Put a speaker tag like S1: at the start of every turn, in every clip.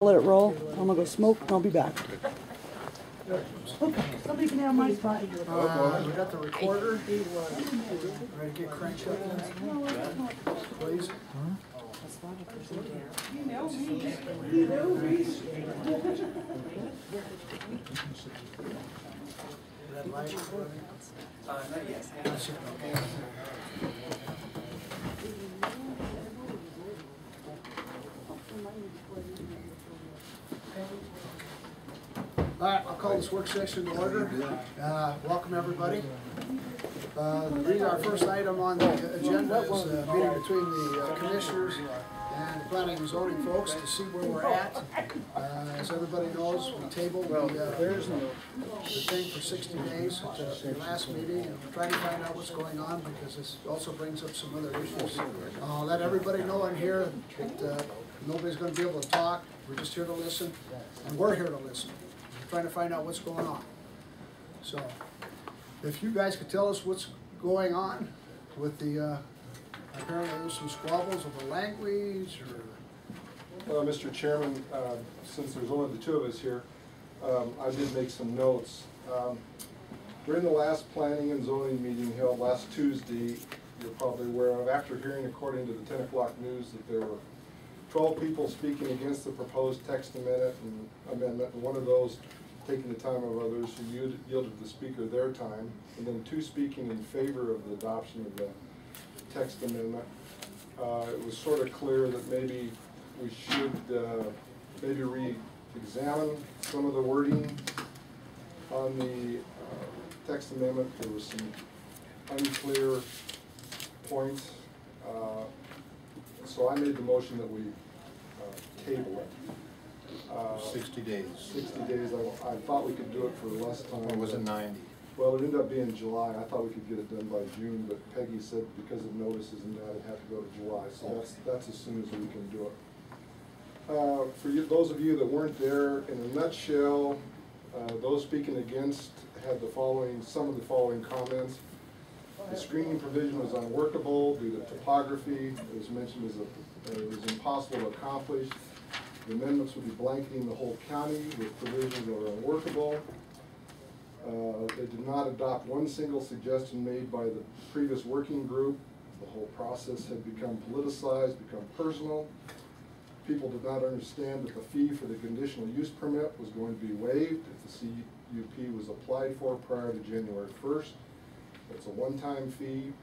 S1: let it roll. I'm gonna go smoke and I'll be back. Okay, somebody can have my spot.
S2: We got the recorder. Ready to get cranked up then? Please.
S1: You know me. You know me.
S2: Red light. Not yet. Okay. All right, I'll call this work session to order. Welcome everybody. Our first item on the agenda is a meeting between the commissioners and the planning and zoning folks to see where we're at. As everybody knows, we tabled the thing for 60 days at the last meeting, and we're trying to find out what's going on because this also brings up some other issues. I'll let everybody know in here that nobody's going to be able to talk. We're just here to listen, and we're here to listen. We're trying to find out what's going on. So, if you guys could tell us what's going on with the, apparently there's some squabbles over language or...
S3: Well, Mr. Chairman, since there's only the two of us here, I did make some notes. During the last planning and zoning meeting held last Tuesday, you're probably aware of, after hearing according to the 10 o'clock news that there were 12 people speaking against the proposed text amendment, and one of those taking the time of others who yielded the speaker their time, and then 2 speaking in favor of the adoption of the text amendment. It was sort of clear that maybe we should maybe re-examine some of the wording on the text amendment. There was some unclear points. So I made the motion that we table it.
S4: 60 days.
S3: 60 days. I thought we could do it for less time.
S4: Or was it 90?
S3: Well, it ended up being July. I thought we could get it done by June, but Peggy said because of notices and that, it had to go to July. So that's as soon as we can do it. For you, those of you that weren't there, in a nutshell, those speaking against had some of the following comments. The screening provision was unworkable due to topography. It was mentioned as it was impossible to accomplish. The amendments would be blanketing the whole county with provisions that were unworkable. They did not adopt one single suggestion made by the previous working group. The whole process had become politicized, become personal. People did not understand that the fee for the conditional use permit was going to be waived if the CUP was applied for prior to January 1st. It's a one-time fee.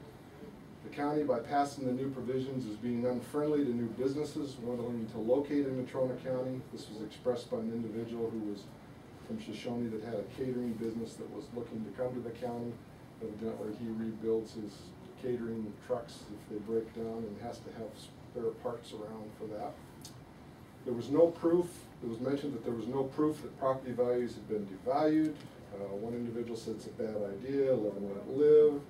S3: The county, by passing the new provisions, is being unfriendly to new businesses wanting to locate in Natrona County. This was expressed by an individual who was from Shoshone that had a catering business that was looking to come to the county. Evidently, he rebuilds his catering trucks if they break down and has to have spare parts around for that. There was no proof. It was mentioned that there was no proof that property values had been devalued. One individual said it's a bad idea, live and let live.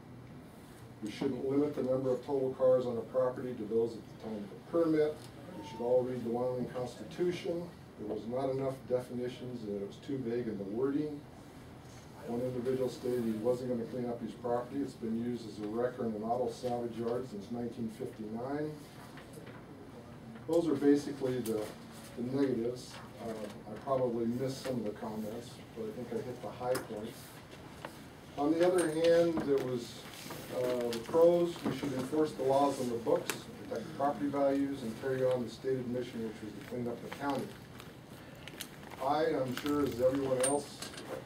S3: We shouldn't limit the number of total cars on a property to those at the time of the permit. We should all read the Wyoming Constitution. There was not enough definitions and it was too vague in the wording. One individual stated he wasn't going to clean up his property. It's been used as a wrecker in an auto salvage yard since 1959. Those are basically the negatives. I probably missed some of the comments, but I think I hit the high points. On the other hand, there was the pros. We should enforce the laws on the books, protect property values, and carry on the stated mission, which was to clean up the county. I'm sure as everyone else,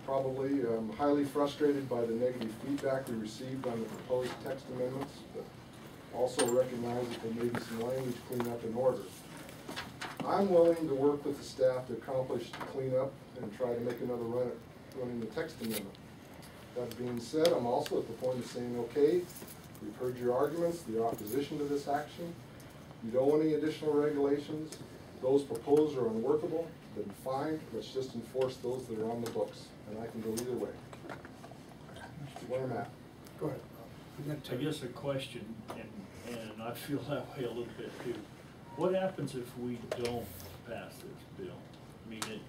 S3: probably highly frustrated by the negative feedback we received on the proposed text amendments, but also recognize that there may be some language cleanup in order. I'm willing to work with the staff to accomplish the cleanup and try to make another run at running the text amendment. That being said, I'm also at the point of saying, okay, we've heard your arguments, the opposition to this action. You don't want any additional regulations. Those proposed are unworkable, then fine, let's just enforce those that are on the books. And I can go either way. Where I'm at.
S2: Go ahead.
S5: I guess a question, and I feel that way a little bit too. What happens if we don't pass this bill? I mean,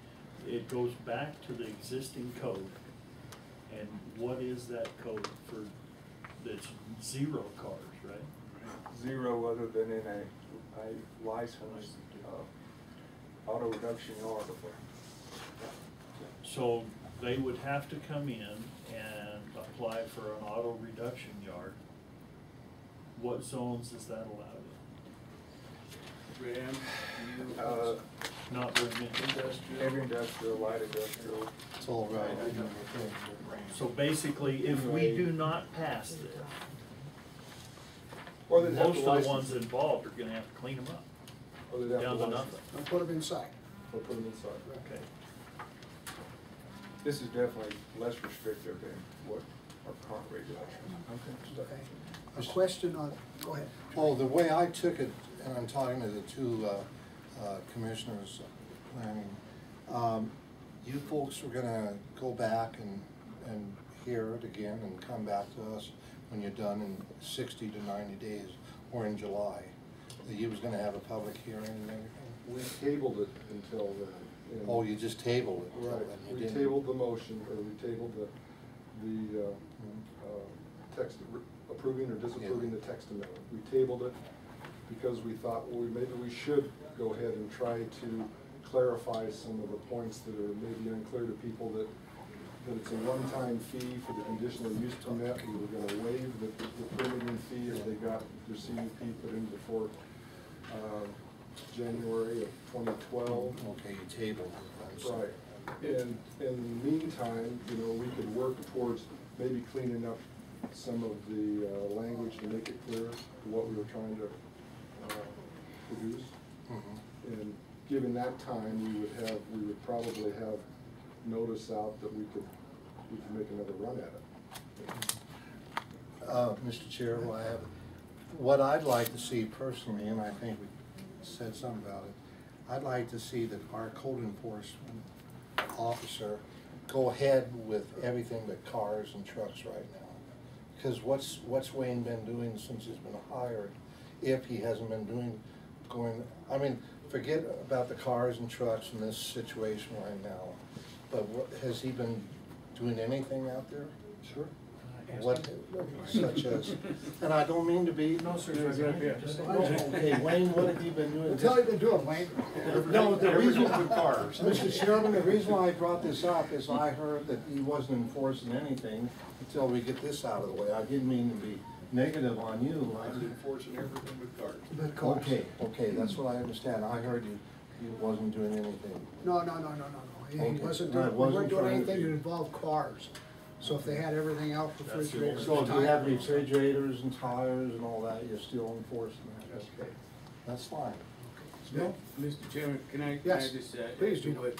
S5: it goes back to the existing code, and what is that code for? That's 0 cars, right?
S6: 0 other than in a licensed auto reduction yard.
S5: So they would have to come in and apply for an auto reduction yard. What zones is that allowed
S6: Graham,
S5: in?
S6: you,
S5: Not very many.
S6: heavy industrial, light industrial.
S4: It's all right.
S5: So basically, if we do not pass this,
S3: Or they'd have
S5: most
S3: to
S5: of the
S3: license
S5: ones
S3: it.
S5: involved are gonna have to clean them up,
S3: Or they'd have
S5: down
S3: to
S5: to
S3: license
S5: nothing.
S2: Don't put them inside.
S3: it, or put them inside.
S5: Okay.
S6: This is definitely less restrictive than what our current regulations.
S2: Okay. A question on, go ahead.
S4: Oh, the way I took it, and I'm talking to the two commissioners planning, you folks were gonna go back and hear it again and come back to us when you're done in 60 to 90 days, or in July. That you was gonna have a public hearing and everything.
S3: We tabled it until then. and-
S4: Oh, you just tabled it?
S3: Right,
S4: and you
S3: we
S4: didn't-
S3: tabled the motion, or we tabled the text, approving or disapproving the text amendment. We tabled it because we thought, well, maybe we should go ahead and try to clarify some of the points that are maybe unclear to people, that it's a one-time fee for the conditional use permit. We were gonna waive the permitting fee if they got their CUP put in before January of 2012.
S4: Okay, you tabled it. I'm sorry.
S3: Right, and in the meantime, you know, we could work towards maybe cleaning up some of the language to make it clear what we were trying to produce.
S4: Mhm.
S3: And given that time, we would probably have notice out that we could make another run at it.
S4: Mr. Chair, what I'd like to see personally, and I think we said something about it, I'd like to see that our code enforcement officer go ahead with everything but cars and trucks right now. Because what's Wayne been doing since he's been hired, if he hasn't been I mean, forget about the cars and trucks in this situation right now, but has he been doing anything out there?
S3: Sure.
S4: What, such as, and I don't mean to be.
S5: No, sir.
S4: Okay, Wayne, what have you been doing?
S2: Tell you been doing, Wayne.
S4: No, the reason,
S6: with cars.
S4: Mr. Chairman, the reason why I brought this up is I heard that he wasn't enforcing anything until we get this out of the way. I didn't mean to be negative on you.
S6: Enforcing everything with cars.
S2: But cars.
S4: Okay, that's what I understand. I heard you wasn't doing anything.
S2: No. He
S4: Okay.
S2: wasn't
S4: I
S2: doing, we
S4: wasn't
S2: weren't doing
S4: trying
S2: anything
S4: to-
S2: that involved cars. So if they had everything else, refrigerators.
S4: So if you have
S2: tires.
S4: refrigerators and tires and all that, you're still enforcing that? Okay, that's fine.
S2: No?
S7: Mr. Chairman, can I
S2: Yes,
S7: just
S2: please,
S7: add to
S2: Gino.
S7: what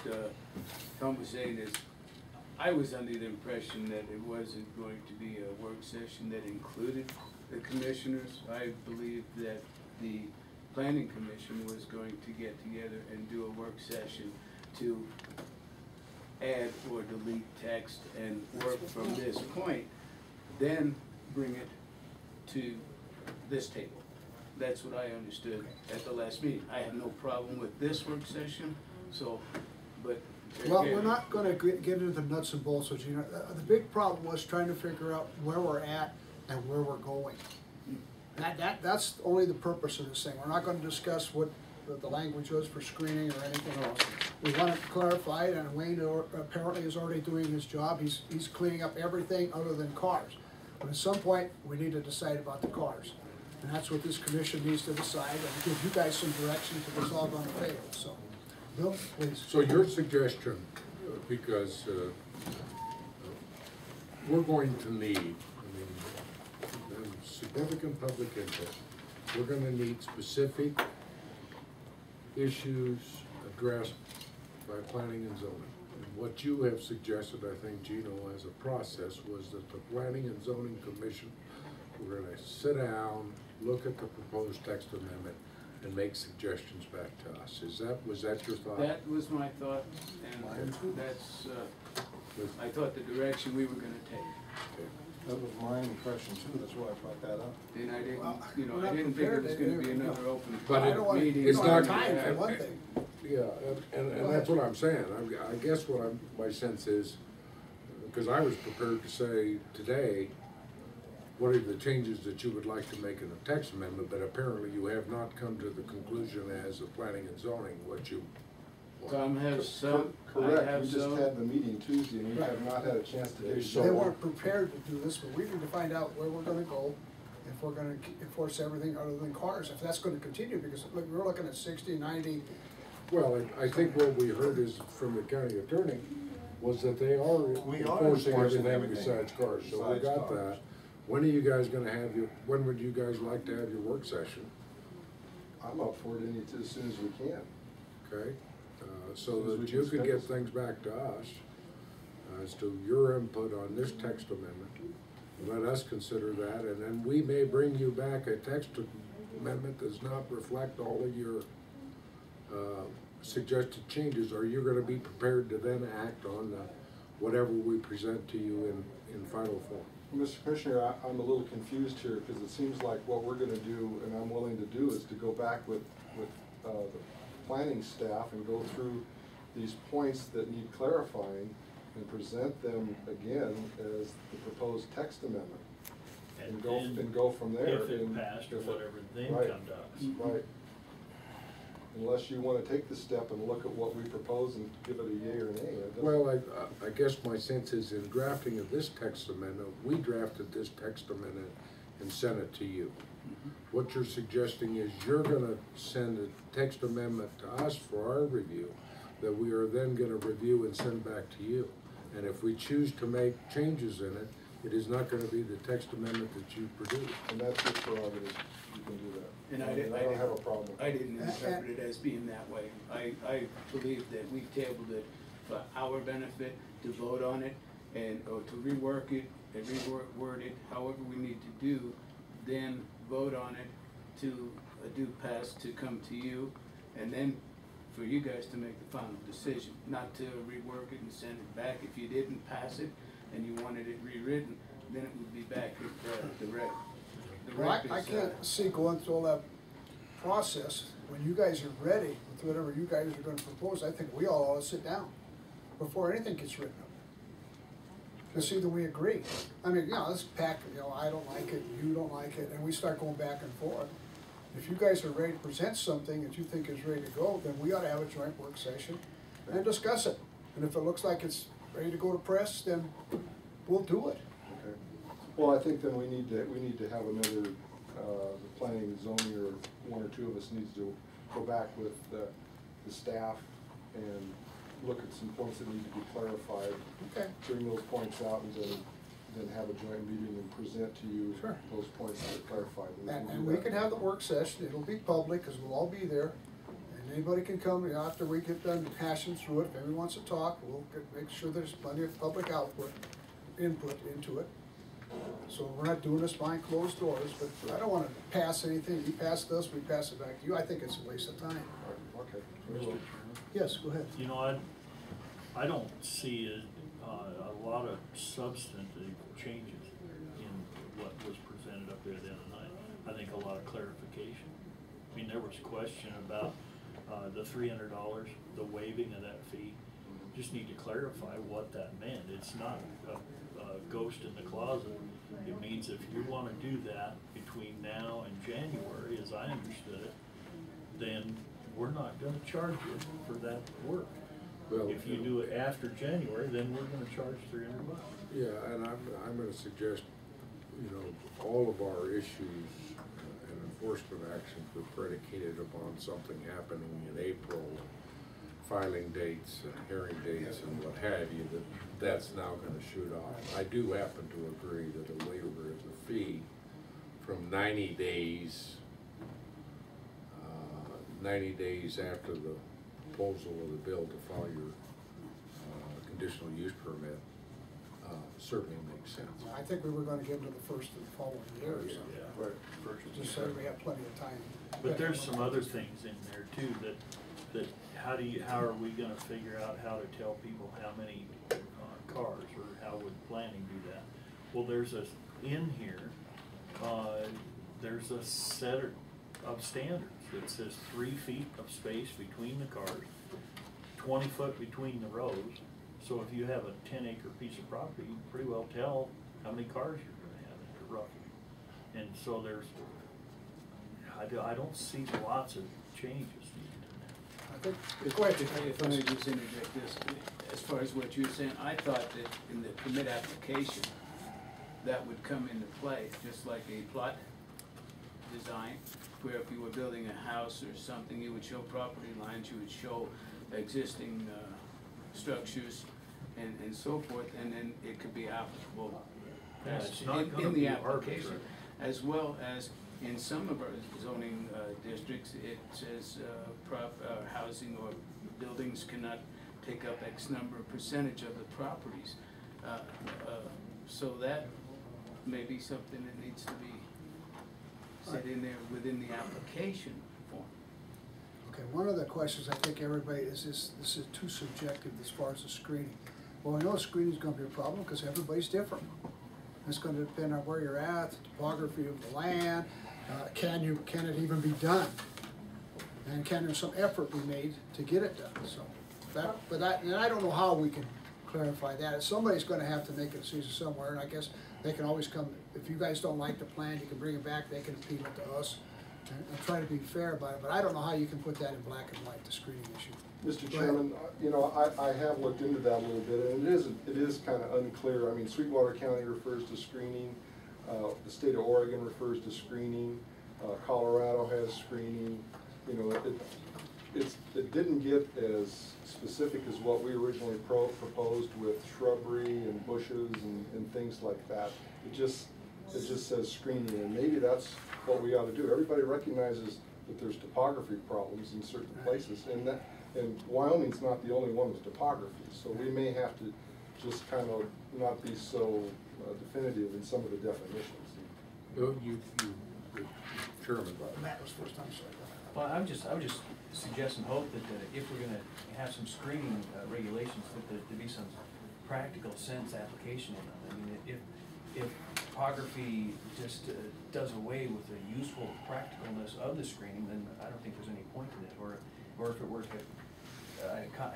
S7: Tom was saying is, I was under the impression that it wasn't going to be a work session that included the commissioners. I believe that the planning commission was going to get together and do a work session to add or delete text and work from this point, then bring it to this table. That's what I understood at the last meeting. I have no problem with this work session, so, but.
S2: Well, we're not gonna get into the nuts and bolts of, the big problem was trying to figure out where we're at and where we're going. That's only the purpose of this thing. We're not gonna discuss what the language was for screening or anything else. We want it clarified, and Wayne apparently is already doing his job. He's cleaning up everything other than cars. But at some point, we need to decide about the cars. And that's what this commission needs to decide, and give you guys some direction to resolve on the fail, so. Bill, please.
S8: So your suggestion, because we're going to need, significant public input, we're gonna need specific issues addressed by planning and zoning. And what you have suggested, I think, Gino, as a process, was that the planning and zoning commission, we're gonna sit down, look at the proposed text amendment, and make suggestions back to us. Was that your thought?
S7: That was my thought, and that's, I thought the direction we were gonna take.
S8: Okay.
S4: That was my impression too, that's why I brought that up.
S7: And I didn't,
S2: we're not
S7: I didn't think it was
S2: prepared
S7: gonna be
S2: to-
S7: another open
S8: But
S2: I don't want,
S7: meeting.
S8: it's
S2: you don't have
S8: not-
S2: time for one thing.
S8: Yeah, and that's what I'm saying. I guess my sense is, because I was prepared to say today, what are the changes that you would like to make in the text amendment, but apparently you have not come to the conclusion as a planning and zoning what you
S7: Tom has some, I
S3: Correct,
S7: have
S3: we just
S7: some.
S3: had the meeting Tuesday and we have not had a chance to get.
S2: They weren't prepared to do this, but we need to find out where we're gonna go, if we're gonna enforce everything other than cars, if that's gonna continue, because look, we're looking at 60, 90.
S8: Well, I think what we heard is from the county attorney was that they are
S4: We are
S8: enforcing
S4: enforcing
S8: everything
S4: everything
S8: besides cars, so we
S4: besides
S8: got
S4: cars.
S8: that. When are you guys gonna have your, when would you guys like to have your work session?
S3: I'm up for it as soon as we can.
S8: Okay? So
S3: As soon as we
S8: that
S3: can
S8: you could get
S3: schedule.
S8: things back to us as to your input on this text amendment. Let us consider that, and then we may bring you back a text amendment that does not reflect all of your suggested changes. Are you gonna be prepared to then act on whatever we present to you in final form?
S3: Mr. Commissioner, I'm a little confused here, because it seems like what we're gonna do, and I'm willing to do, is to go back with the planning staff and go through these points that need clarifying and present them again as the proposed text amendment. And
S5: then
S3: go from there.
S5: If it
S3: and
S5: passed or
S3: if it-
S5: whatever, then
S3: right,
S5: come to us.
S3: Right. Unless you wanna take the step and look at what we propose and give it a yea or nay. It doesn't-
S8: Well, I guess my sense is in drafting of this text amendment, we drafted this text amendment and sent it to you. What you're suggesting is you're gonna send a text amendment to us for our review, that we are then gonna review and send back to you. And if we choose to make changes in it, it is not gonna be the text amendment that you produce.
S3: And that's your prerogative, you can do that.
S7: And
S3: I don't have a problem.
S7: I didn't interpret it as being that way. I believe that we tabled it for our benefit, to vote on it, and, or to rework it, and reword it, however we need to do, then vote on it to do pass, to come to you, and then for you guys to make the final decision, not to rework it and send it back. If you didn't pass it and you wanted it rewritten, then it would be back at the rec. The
S2: Well,
S7: rec
S2: I
S7: is,
S2: can't see going through all that process. When you guys are ready with whatever you guys are gonna propose, I think we all ought to sit down before anything gets written up. To see that we agree. I mean, you know, let's pack, you know, I don't like it, you don't like it, and we start going back and forth. If you guys are ready to present something that you think is ready to go, then we ought to have a joint work session and discuss it. And if it looks like it's ready to go to press, then we'll do it.
S3: Okay. Well, I think then we need to have another, the planning and zoning, or one or two of us needs to go back with the staff and look at some points that need to be clarified.
S2: Okay.
S3: Bring those points out and then have a joint meeting and present to you
S2: Sure.
S3: those points that are clarified.
S2: And we can have the work session, it'll be public, cause we'll all be there. And anybody can come, you know, after we get done hashing through it, if anyone wants to talk, we'll make sure there's plenty of public input into it. So we're not doing this behind closed doors, but I don't wanna pass anything, you pass this, we pass it back to you, I think it's a waste of time.
S3: Okay.
S5: Mr. Chairman?
S2: Yes, go ahead.
S5: You know, I don't see a lot of substantive changes in what was presented up there the other night. I think a lot of clarification. I mean, there was question about the $300, the waiving of that fee. Just need to clarify what that meant. It's not a ghost in the closet. It means if you wanna do that between now and January, as I understood it, then we're not gonna charge you for that work.
S8: Well,
S5: If you do it after January, then we're gonna charge $300.
S8: Yeah, and I'm gonna suggest, you know, all of our issues and enforcement actions were predicated upon something happening in April, filing dates and hearing dates and what have you, that's now gonna shoot off. I do happen to agree that a waiver of the fee from 90 days after the proposal of the bill to file your conditional use permit certainly makes sense.
S2: I think we were gonna give them to the first of the following year or something,
S5: Yeah.
S3: Right.
S2: just so we have plenty of time.
S5: But there's some other things in there too, that how are we gonna figure out how to tell people how many cars, or how would planning do that? Well, there's in here, there's a set of standards that says 3 feet of space between the cars, 20 foot between the rows. So if you have a 10-acre piece of property, you can pretty well tell how many cars you're gonna have in there roughly. And so I don't see lots of changes needed in there.
S2: Go ahead.
S7: If I may just interject this, as far as what you're saying, I thought that in the permit application, that would come into play, just like a plot design, where if you were building a house or something, you would show property lines, you would show existing structures and so forth, and then it could be applicable
S5: Yeah, it's not
S7: in
S5: gonna
S7: the
S5: be
S7: application.
S5: arbitrary.
S7: As well as in some of our zoning districts, it says housing or buildings cannot take up X number of percentage of the properties. So that may be something that needs to be set in there within the application form.
S2: Okay, one of the questions I think everybody is this is too subjective as far as the screening. Well, we know screening is gonna be a problem because everybody's different. It's gonna depend on where you're at, the topography of the land, can it even be done? And can there some effort be made to get it done? So, and I don't know how we can clarify that. Somebody's gonna have to make a decision somewhere, and I guess they can always come, if you guys don't like the plan, you can bring it back, they can appeal it to us, and try to be fair about it, but I don't know how you can put that in black and white, the screening issue.
S3: Mr. Chairman, I have looked into that a little bit, and it is kind of unclear. I mean, Sweetwater County refers to screening, the state of Oregon refers to screening, Colorado has screening. You know, it didn't get as specific as what we originally proposed with shrubbery and bushes and things like that. It just says screening, and maybe that's what we ought to do. Everybody recognizes that there's topography problems in certain places, and Wyoming's not the only one with topography, so we may have to just kind of not be so definitive in some of the definitions.
S8: Chairman.
S2: Matt was first time, sorry.
S9: Well, I would just suggest and hope that if we're gonna have some screening regulations, that there be some practical sense application in them. I mean, if topography just does away with the useful practicalness of the screening, then I don't think there's any point in it. Or if it were to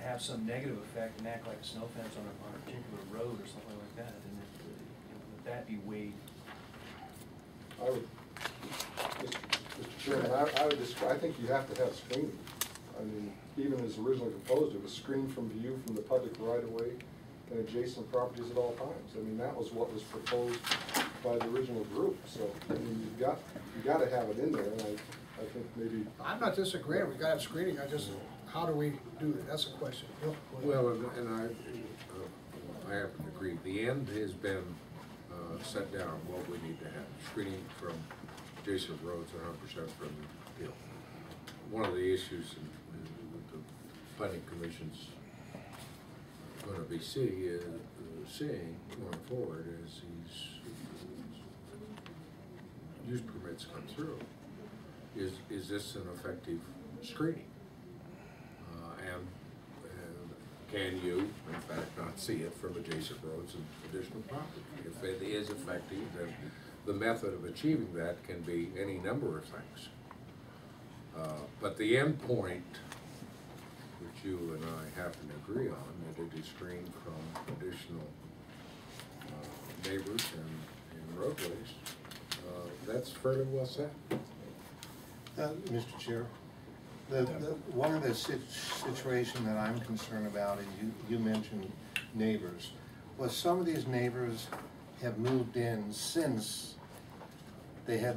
S9: have some negative effect and act like a snow fence on a particular road or something like that, then that be weighed.
S3: I would, Mr. Chairman, I think you have to have screening. I mean, even as originally proposed, it was screened from view from the public right-of-way and adjacent properties at all times. I mean, that was what was proposed by the original group. So, I mean, you got to have it in there, and I think maybe.
S2: I'm not disagreeing, we gotta have screening, how do we do it? That's the question.
S8: Well, and I happen to agree. The end has been set down what we need to have. Screening from adjacent roads 100% from the hill. One of the issues that the planning commission's going to be seeing going forward is these use permits come through. Is this an effective screening? And can you, in fact, not see it from adjacent roads and additional property? If it is effective, then the method of achieving that can be any number of things. But the end point, which you and I happen to agree on, that it is screened from additional neighbors and roadways, that's fairly well said.
S4: Mr. Chair, one of the situation that I'm concerned about is you mentioned neighbors. Well, some of these neighbors have moved in since the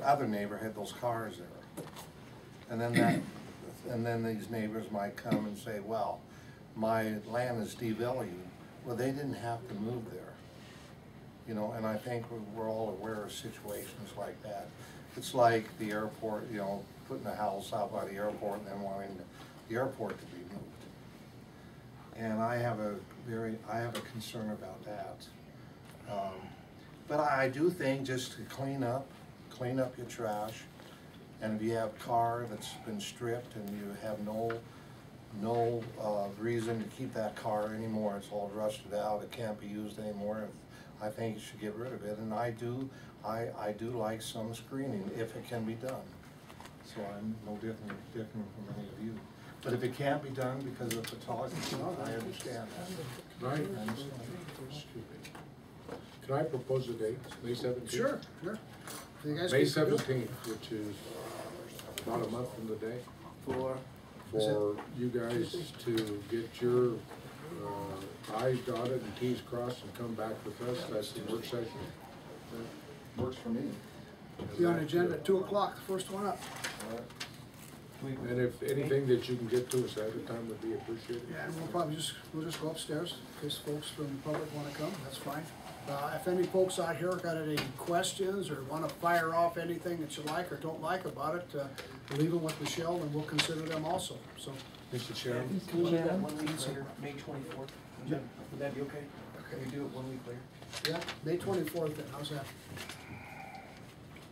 S4: other neighbor had those cars there. And then these neighbors might come and say, well, my land is devalued. Well, they didn't have to move there. You know, and I think we're all aware of situations like that. It's like the airport, you know, putting a house out by the airport and then wanting the airport to be moved. And I have a concern about that. But I do think just to clean up your trash, and if you have a car that's been stripped and you have no reason to keep that car anymore, it's all rusted out, it can't be used anymore, I think you should get rid of it. And I do like some screening if it can be done. So I'm no different from any of you. But if it can't be done because of photography, I understand that.
S8: Right.
S4: I understand.
S8: Can I propose a date, May 17th?
S2: Sure. You guys
S8: May
S2: can do it.
S8: 17th, which is about a month from the day.
S7: For
S8: for you guys to get your I's dotted and T's crossed and come back with us. That's the work session.
S3: Works for me.
S2: Be on the agenda at 2 o'clock, the first one up.
S3: All right.
S8: And if anything that you can get to us ahead of time would be appreciated.
S2: Yeah, and we'll just go upstairs, in case folks from the public wanna come, that's fine. If any folks out here got any questions or wanna fire off anything that you like or don't like about it, leave them with Michelle and we'll consider them also, so.
S4: Mr. Chairman?
S9: Can we do that 1 week later, May 24th? Would that be okay? Can we do it 1 week later?
S2: Yeah, May 24th then, how's that?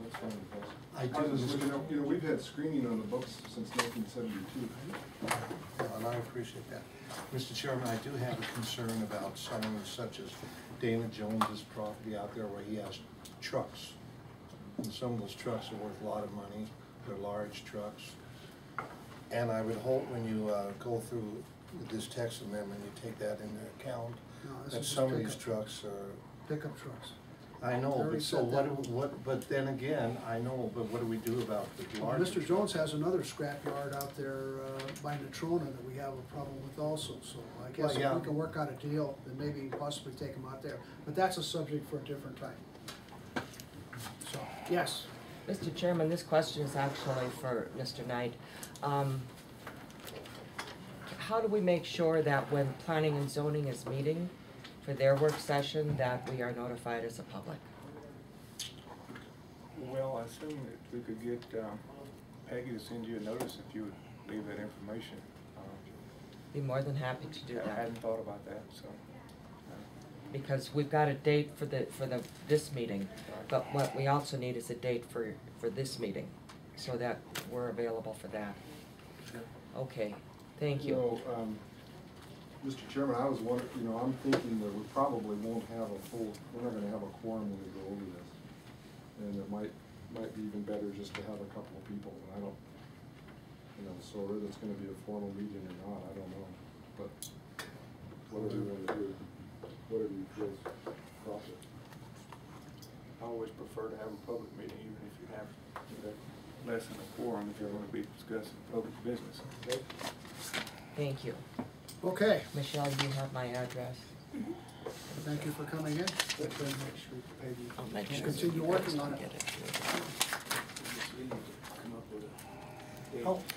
S3: That's fine with us.
S4: I do-
S3: I was just looking up, you know, we've had screening on the books since 1972.
S4: And I appreciate that. Mr. Chairman, I do have a concern about someone such as Dana Jones's property out there where he has trucks. And some of those trucks are worth a lot of money. They're large trucks. And I would hope when you go through this text amendment, you take that into account,
S2: No, this
S4: that
S2: is
S4: some of
S2: pickup.
S4: these trucks are,
S2: Pickup trucks.
S4: I know,
S2: already
S4: but so
S2: said that.
S4: but then again, I know, but what do we do about the larger
S2: Mr.
S4: trucks?
S2: Jones has another scrapyard out there by Natrona that we have a problem with also, so I guess
S4: Well,
S2: if
S4: yeah.
S2: we can work out a deal, then maybe possibly take them out there. But that's a subject for a different time. So, yes,
S10: Mr. Chairman, this question is actually for Mr. Knight. How do we make sure that when planning and zoning is meeting for their work session, that we are notified as a public?
S6: Well, I assume that we could get Peggy to send you a notice if you would leave that information.
S10: Be more than happy to do
S6: I
S10: that,
S6: hadn't thought about that, so.
S10: because we've got a date for this meeting, but what we also need is a date for this meeting, so that we're available for that. Okay, thank you.
S3: Mr. Chairman, I was wondering, you know, I'm thinking that we probably won't have we're not gonna have a quorum when we go over this. And it might be even better just to have a couple of people, and I don't, you know, so whether it's gonna be a formal meeting or not, I don't know. But whatever you wanna do, whatever you feel proper.
S6: I always prefer to have a public meeting, even if you have less than a quorum, if you're gonna be discussing public business.
S10: Thank you.
S2: okay,
S10: Michelle, you have my address.
S2: thank you for coming in.
S10: I'll make
S2: Just
S10: sure
S2: continue
S10: you
S2: working
S10: guys
S2: on
S10: can
S2: it.
S10: get to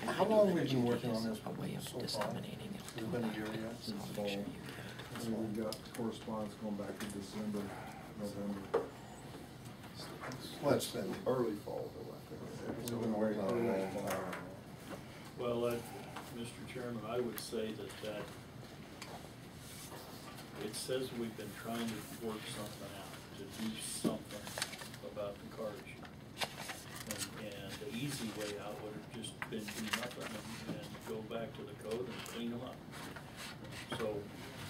S4: How long have we been working on this?
S10: A way of
S4: so far?
S10: disseminating it.
S4: Has it been a year yet?
S10: So I'll make sure you get it.
S3: And we've got correspondence going back to December, November.
S4: Well, it's been,
S3: Early fall, though, I think.
S4: we've been working on it a long time.
S5: Well, Mr. Chairman, I would say that it says we've been trying to work something out, to do something about the car issue. And the easy way out would have just been do nothing and go back to the code and clean them up. So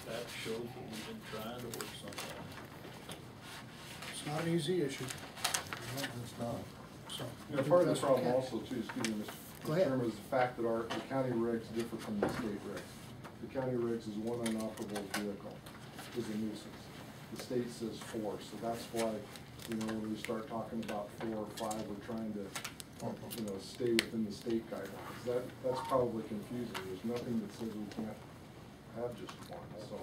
S5: that shows that we've been trying to work something out.
S2: It's not an easy issue,
S4: No, it's not.
S2: so.
S3: You know, part of the problem also too, excuse me,
S2: Go
S3: Mr.
S2: ahead.
S3: Chairman, is the fact that the county regs differ from the state regs. The county regs is one inoperable vehicle, is a nuisance. The state says 4, so that's why, you know, when we start talking about 4 or 5, we're trying to, you know, stay within the state guidelines. That's probably confusing. There's nothing that says we can't have just one, so.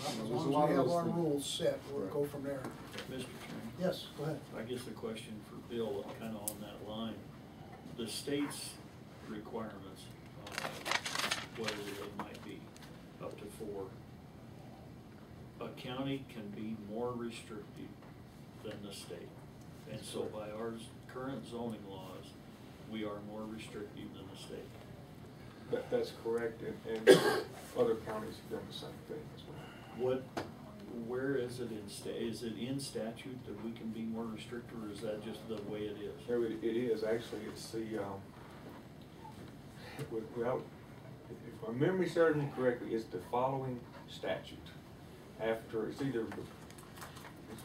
S2: As
S3: You know, there's a
S2: long
S3: lot
S2: as
S3: of
S2: we have
S3: those
S2: our
S3: things.
S2: rules set, we'll
S3: Right.
S2: go from there.
S5: Mr. Chairman?
S2: Yes, go ahead.
S5: I guess the question for Bill, kind of on that line, the state's requirements, whether they might be up to 4, a county can be more restrictive than the state. And so by our current zoning laws, we are more restrictive than the state.
S6: That's correct, and other counties have done the same thing as well.
S5: Where is it is it in statute that we can be more restrictive, or is that just the way it is?
S6: No, it is, actually, it's the, without, if my memory serves me correctly, it's the following statute. After, it's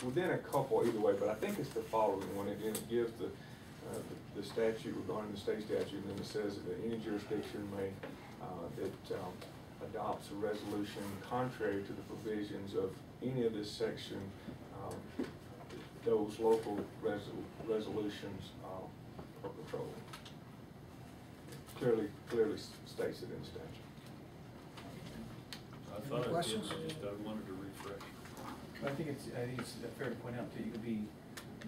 S6: within a couple either way, but I think it's the following one, and it gives the statute regarding the state statute, and then it says that any jurisdiction may, that adopts a resolution contrary to the provisions of any of this section, those local resolutions are patrolled. clearly states it in the statute.
S5: I thought it did,
S2: questions?
S5: I wanted to refresh.
S9: I think it's fair to point out that you could be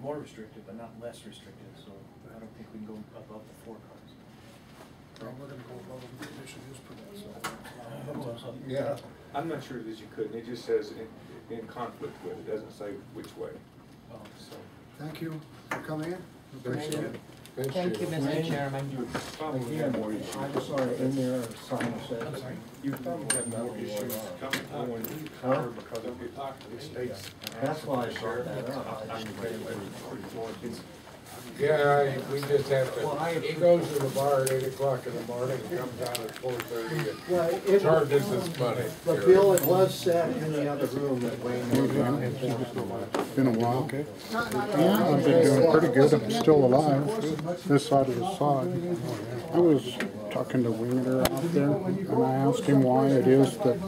S9: more restrictive, but not less restrictive, so I don't think we can go above the 4 cars.
S2: Well, we're gonna go above the conditional use permit, so.
S4: Yeah.
S6: I'm not sure that you could, it just says in conflict with, it doesn't say which way.
S9: Oh,
S6: So,
S2: Thank you for coming in, appreciate it.
S10: Thank you, Mr. Chairman.
S6: probably have more issues.
S4: I'm sorry, in there, sign said.
S9: I'm sorry?
S6: You probably have more issues coming forward because of it states.
S4: That's why I brought that up.
S8: Yeah, we just have to, he goes to the bar at 8 o'clock in the morning and comes out at 4:30
S1: Well,
S8: and
S1: it,
S8: charges us money.
S1: but Bill, it was said in the other room that Wayne was on.
S11: Been a while, okay? Yeah, I've been doing pretty good, I'm still alive, this side of the side. I was talking to Winger out there, and I asked him why it is that